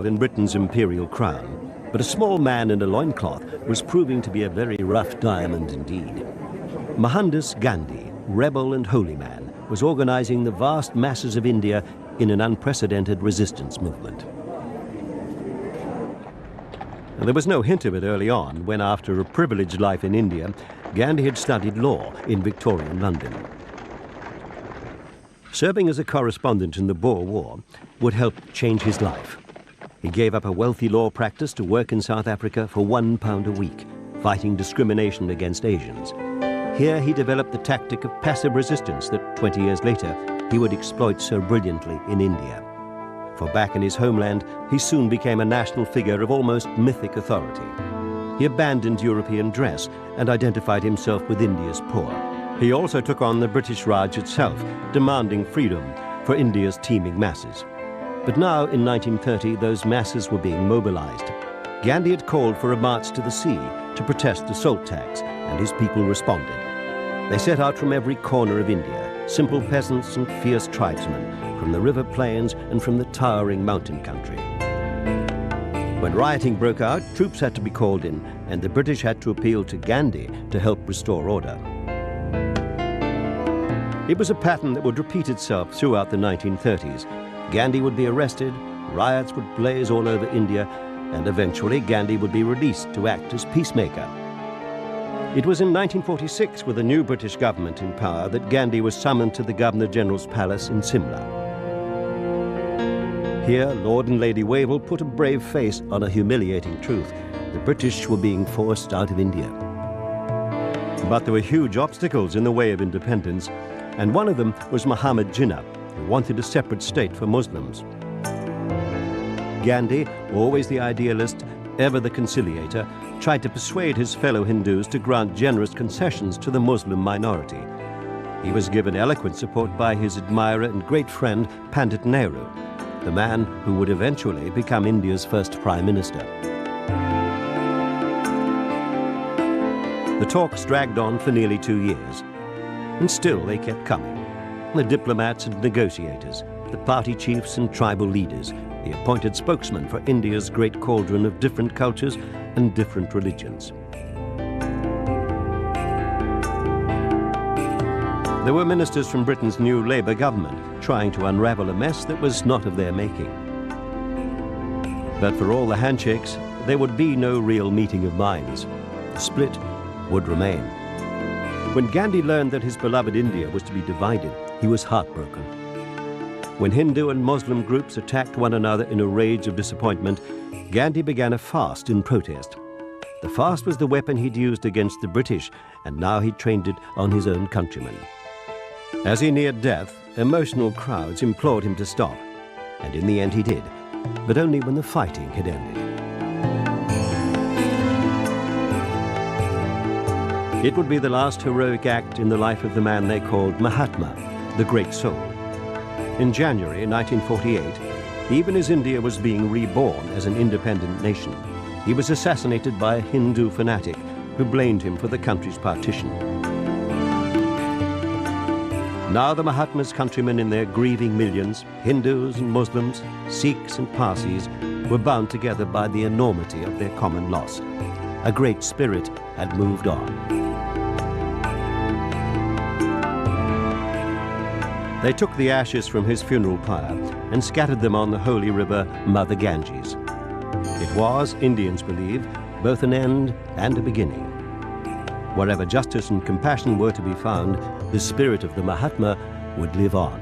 in Britain's imperial crown, but a small man in a loincloth was proving to be a very rough diamond indeed. Mohandas Gandhi, rebel and holy man, was organizing the vast masses of India in an unprecedented resistance movement. And there was no hint of it early on when, after a privileged life in India, Gandhi had studied law in Victorian London. Serving as a correspondent in the Boer War would help change his life. He gave up a wealthy law practice to work in South Africa for £1 a week, fighting discrimination against Asians. Here he developed the tactic of passive resistance that 20 years later he would exploit so brilliantly in India. For back in his homeland, he soon became a national figure of almost mythic authority. He abandoned European dress and identified himself with India's poor. He also took on the British Raj itself, demanding freedom for India's teeming masses. But now, in 1930, those masses were being mobilized. Gandhi had called for a march to the sea to protest the salt tax, and his people responded. They set out from every corner of India, simple peasants and fierce tribesmen, from the river plains and from the towering mountain country. When rioting broke out, troops had to be called in, and the British had to appeal to Gandhi to help restore order. It was a pattern that would repeat itself throughout the 1930s. Gandhi would be arrested, riots would blaze all over India, and eventually Gandhi would be released to act as peacemaker. It was in 1946, with a new British government in power, that Gandhi was summoned to the Governor-General's palace in Simla. Here, Lord and Lady Wavell put a brave face on a humiliating truth. The British were being forced out of India. But there were huge obstacles in the way of independence, and one of them was Muhammad Jinnah, who wanted a separate state for Muslims. Gandhi, always the idealist, ever the conciliator, tried to persuade his fellow Hindus to grant generous concessions to the Muslim minority. He was given eloquent support by his admirer and great friend, Pandit Nehru, the man who would eventually become India's first Prime Minister. The talks dragged on for nearly 2 years, and still they kept coming. The diplomats and negotiators, the party chiefs and tribal leaders, the appointed spokesman for India's great cauldron of different cultures and different religions. There were ministers from Britain's new Labour government trying to unravel a mess that was not of their making. But for all the handshakes, there would be no real meeting of minds. The split would remain. When Gandhi learned that his beloved India was to be divided, he was heartbroken. When Hindu and Muslim groups attacked one another in a rage of disappointment, Gandhi began a fast in protest. The fast was the weapon he'd used against the British, and now he trained it on his own countrymen. As he neared death, emotional crowds implored him to stop, and in the end he did, but only when the fighting had ended. It would be the last heroic act in the life of the man they called Mahatma, the Great Soul. In January 1948, even as India was being reborn as an independent nation, he was assassinated by a Hindu fanatic who blamed him for the country's partition. Now the Mahatma's countrymen in their grieving millions, Hindus and Muslims, Sikhs and Parsis, were bound together by the enormity of their common loss. A great spirit had moved on. They took the ashes from his funeral pyre and scattered them on the holy river Mother Ganges. It was, Indians believe, both an end and a beginning. Wherever justice and compassion were to be found, the spirit of the Mahatma would live on.